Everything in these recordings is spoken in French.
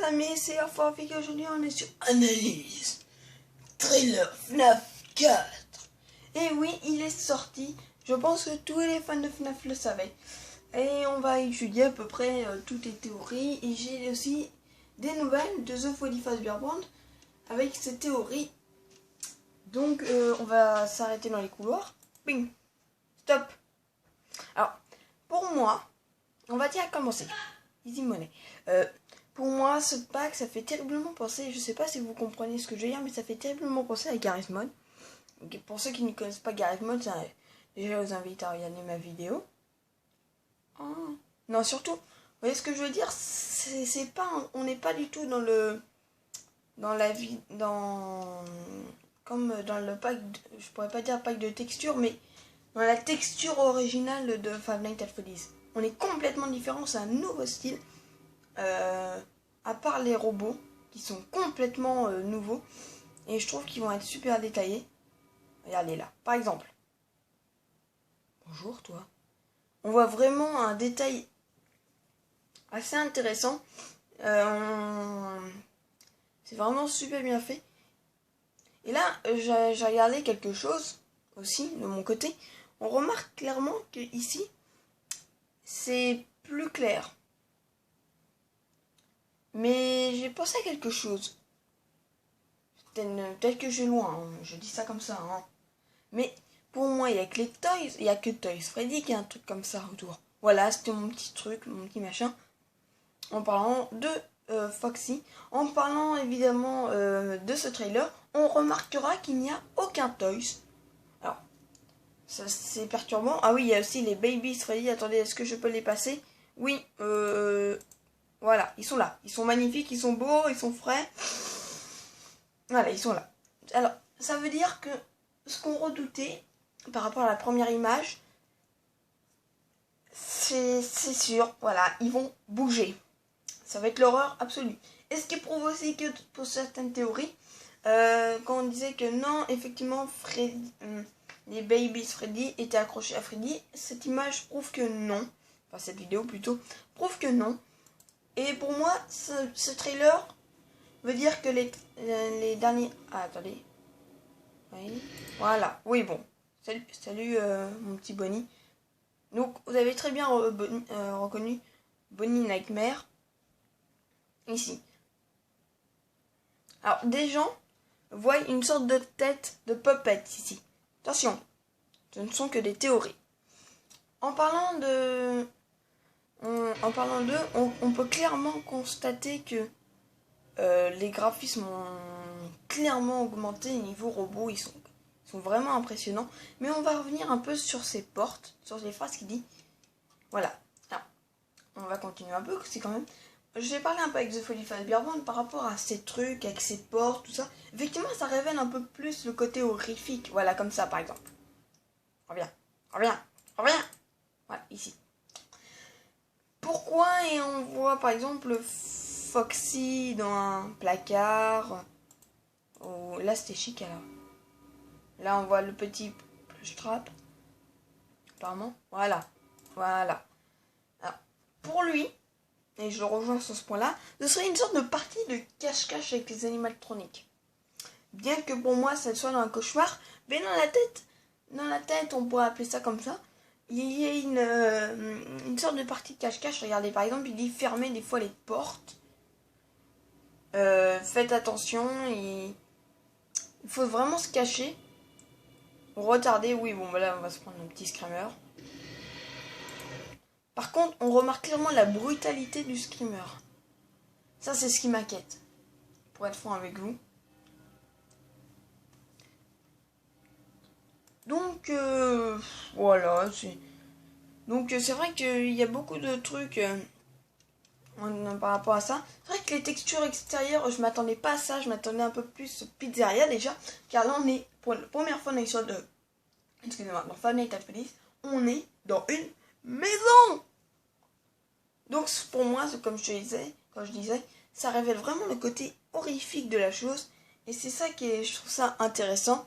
amis, c'est la fois avec aujourd'hui on est sur Analyse Trailer FNAF 4. Et oui, il est sorti, je pense que tous les fans de FNAF le savaient. Et on va étudier à peu près toutes les théories. Et j'ai aussi des nouvelles de The Freddy Fazbear Band avec ces théories. Donc on va s'arrêter dans les couloirs. Bing, stop. Alors, pour moi, on va dire à commencer. Easy Money. Pour moi, ce pack, ça fait terriblement penser, je sais pas si vous comprenez ce que je veux dire, mais ça fait terriblement penser à Garry's Mod. Donc, pour ceux qui ne connaissent pas Garry's Mod, déjà, je vous invite à regarder ma vidéo. Oh. Non, surtout, vous voyez ce que je veux dire, c'est pas, on n'est pas du tout comme dans le pack, je pourrais pas dire pack de texture, mais dans la texture originale de Five Nights at Freddy's. On est complètement différent, c'est un nouveau style. À part les robots qui sont complètement nouveaux, et je trouve qu'ils vont être super détaillés. Regardez là, par exemple. Bonjour toi. On voit vraiment un détail assez intéressant. C'est vraiment super bien fait. Et là, j'ai regardé quelque chose aussi de mon côté. On remarque clairement que ici, c'est plus clair. Mais j'ai pensé à quelque chose. Peut-être que je vais loin, hein. Je dis ça comme ça. Hein. Mais pour moi, il n'y a que les Toys, il n'y a que Toys Freddy qui a un truc comme ça autour. Voilà, c'était mon petit truc, mon petit machin. En parlant de Foxy, en parlant évidemment de ce trailer, on remarquera qu'il n'y a aucun Toys. Alors, ça c'est perturbant. Ah oui, il y a aussi les Babies Freddy. Attendez, est-ce que je peux les passer? Oui, voilà, ils sont là. Ils sont magnifiques, ils sont beaux, ils sont frais. Voilà, ils sont là. Alors, ça veut dire que ce qu'on redoutait par rapport à la première image, c'est sûr, voilà, ils vont bouger. Ça va être l'horreur absolue. Et ce qui prouve aussi que pour certaines théories, quand on disait que non, effectivement, les Babies Freddy étaient accrochés à Freddy, cette image prouve que non. Enfin, cette vidéo plutôt, prouve que non. Et pour moi, ce trailer veut dire que les derniers... Ah, attendez. Oui. Voilà. Oui, bon. Salut mon petit Bonnie. Donc, vous avez très bien reconnu Bonnie Nightmare. Ici. Alors, des gens voient une sorte de tête de puppet ici. Attention, ce ne sont que des théories. En parlant d'eux, on peut clairement constater que les graphismes ont clairement augmenté niveau robot, ils sont vraiment impressionnants. Mais on va revenir un peu sur ces portes, sur les phrases qui disent. Voilà. Alors, on va continuer un peu, c'est quand même. Je vais parler un peu avec The Freddy Fazbear Band par rapport à ces trucs, avec ces portes, tout ça. Effectivement, ça révèle un peu plus le côté horrifique. Voilà, comme ça par exemple. Reviens. Voilà, ici. Pourquoi et on voit par exemple Foxy dans un placard. Oh, là c'était chic alors. Là on voit le petit plush trap. Apparemment. Voilà. Alors, pour lui, et je le rejoins sur ce point-là, ce serait une sorte de partie de cache-cache avec les animatroniques. Bien que pour moi ça soit dans un cauchemar, mais dans la tête, on pourrait appeler ça comme ça. Il y a une sorte de partie de cache-cache. Regardez, par exemple, il dit fermer des fois les portes. Faites attention, il faut vraiment se cacher. Retarder, oui, bon, bah là, on va se prendre un petit screamer. Par contre, on remarque clairement la brutalité du screamer. Ça, c'est ce qui m'inquiète, pour être franc avec vous. Donc, voilà. Donc, c'est vrai qu'il y a beaucoup de trucs par rapport à ça. C'est vrai que les textures extérieures, je m'attendais pas à ça. Je m'attendais un peu plus pizzeria déjà. Car là, on est, pour la première fois, on est sur excusez-moi, dans Five Nights at Freddy's, on est dans une maison. Donc, pour moi, c'est comme quand je disais, ça révèle vraiment le côté horrifique de la chose. Et c'est ça je trouve ça intéressant.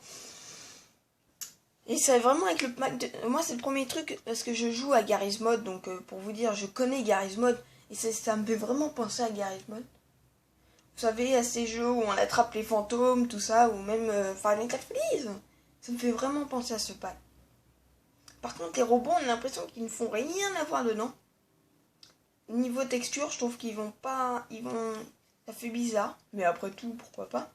Et c'est vraiment avec le pack moi, c'est le premier truc, parce que je joue à Garry's Mod. Donc, pour vous dire, je connais Garry's Mod. Et ça me fait vraiment penser à Garry's Mod. savez, à ces jeux où on attrape les fantômes, tout ça, ou même Five Nights at Freddy's. Ça me fait vraiment penser à ce pack. Par contre, les robots, on a l'impression qu'ils ne font rien à voir dedans. Niveau texture, je trouve qu'ils vont pas... Ça fait bizarre, mais après tout, pourquoi pas.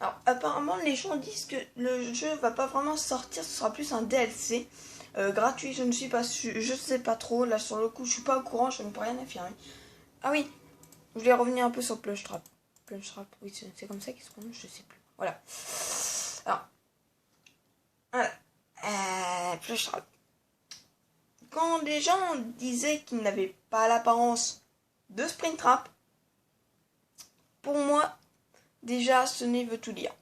Alors, apparemment, les gens disent que le jeu va pas vraiment sortir, ce sera plus un DLC. Gratuit, je ne suis pas sûre, je sais pas trop. Là, sur le coup, je suis pas au courant, je ne peux rien affirmer. Ah oui, je voulais revenir un peu sur Plushtrap. Plushtrap, oui, c'est comme ça qu'il se prononce, je sais plus. Voilà. Alors, voilà. Plushtrap. Quand des gens disaient qu'ils n'avaient pas l'apparence de Springtrap, pour moi, déjà, ce n'est veut tout dire.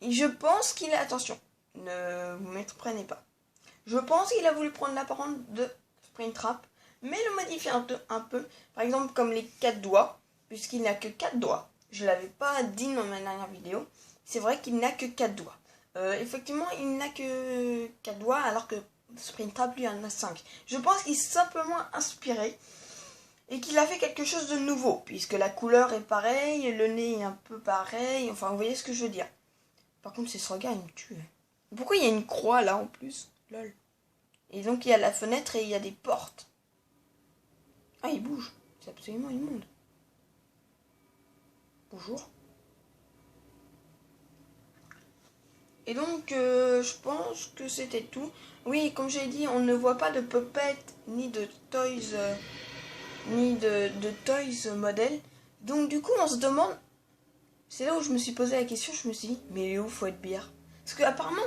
Et je pense qu'il a... Attention, ne vous méprenez pas. Je pense qu'il a voulu prendre l'apparence de Springtrap, mais le modifier un peu. Par exemple, comme les 4 doigts, puisqu'il n'a que 4 doigts. Je ne l'avais pas dit dans ma dernière vidéo. C'est vrai qu'il n'a que 4 doigts. Effectivement, il n'a que 4 doigts, alors que Springtrap, lui, en a 5. Je pense qu'il s'est simplement inspiré et qu'il a fait quelque chose de nouveau, puisque la couleur est pareille, le nez est un peu pareil. Enfin, vous voyez ce que je veux dire. Par contre, c'est ce regard, il me tue. Pourquoi il y a une croix là en plus? Lol. Et donc, il y a la fenêtre et il y a des portes. Ah, il bouge. C'est absolument immonde. Bonjour. Et donc, je pense que c'était tout. Oui, comme j'ai dit, on ne voit pas de puppet ni de toys, toys modèle. Donc, du coup, on se demande. C'est là où je me suis posé la question. Je me suis dit, mais il est où Fouettebeer? Parce que apparemment,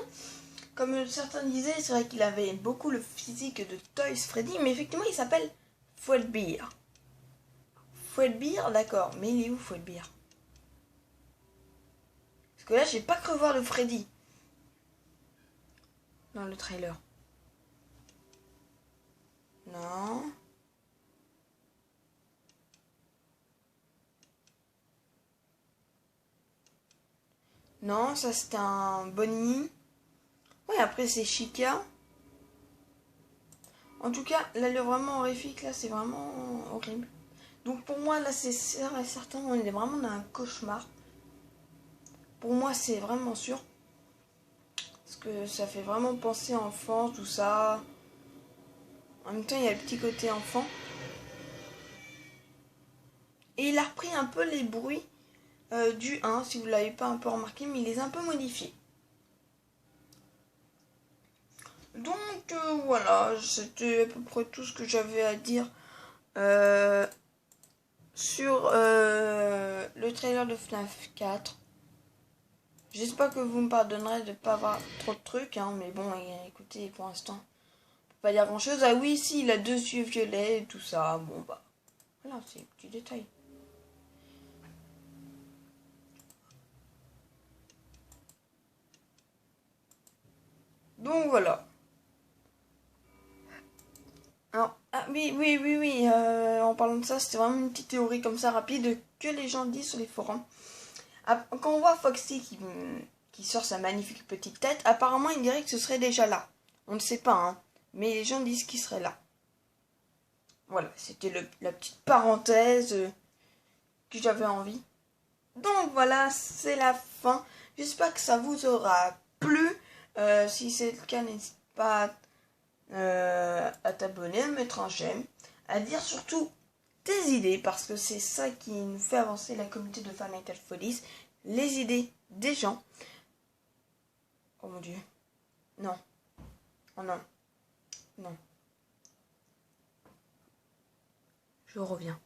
comme certains disaient, c'est vrai qu'il avait beaucoup le physique de Toys Freddy, mais effectivement, il s'appelle Fouettebeer. Fouettebeer, d'accord, mais il est où Fouettebeer? Parce que là, j'ai pas cru voir le Freddy dans le trailer. Non. Non, ça c'était un Bonnie. Ouais, après c'est Chica. En tout cas, l'allure vraiment horrifique, là, c'est vraiment horrible. Donc pour moi, là, c'est certain, on est vraiment dans un cauchemar. Pour moi, c'est vraiment sûr. Parce que ça fait vraiment penser enfant, tout ça. En même temps, il y a le petit côté enfant. Et il a repris un peu les bruits du 1, si vous ne l'avez pas un peu remarqué, mais il les a un peu modifiés. Donc voilà, c'était à peu près tout ce que j'avais à dire sur le trailer de FNAF 4. J'espère que vous me pardonnerez de ne pas avoir trop de trucs, hein, mais bon, écoutez, pour l'instant, on peut pas dire grand chose. Ah oui, si, il a 2 yeux violets et tout ça. Bon, bah, voilà, c'est un petit détail. Donc voilà. Alors, ah oui, en parlant de ça, c'était vraiment une petite théorie comme ça rapide que les gens disent sur les forums. Quand on voit Foxy qui sort sa magnifique petite tête, apparemment il dirait que ce serait déjà là. On ne sait pas, hein, mais les gens disent qu'il serait là. Voilà, c'était la petite parenthèse que j'avais envie. Donc voilà, c'est la fin. J'espère que ça vous aura plu. Si c'est le cas, n'hésite pas à t'abonner, à mettre un j'aime, à dire surtout tes idées, parce que c'est ça qui nous fait avancer la communauté de Five Nights at Freddy's, les idées des gens. Oh mon dieu. Non. Oh non. Non. Je reviens.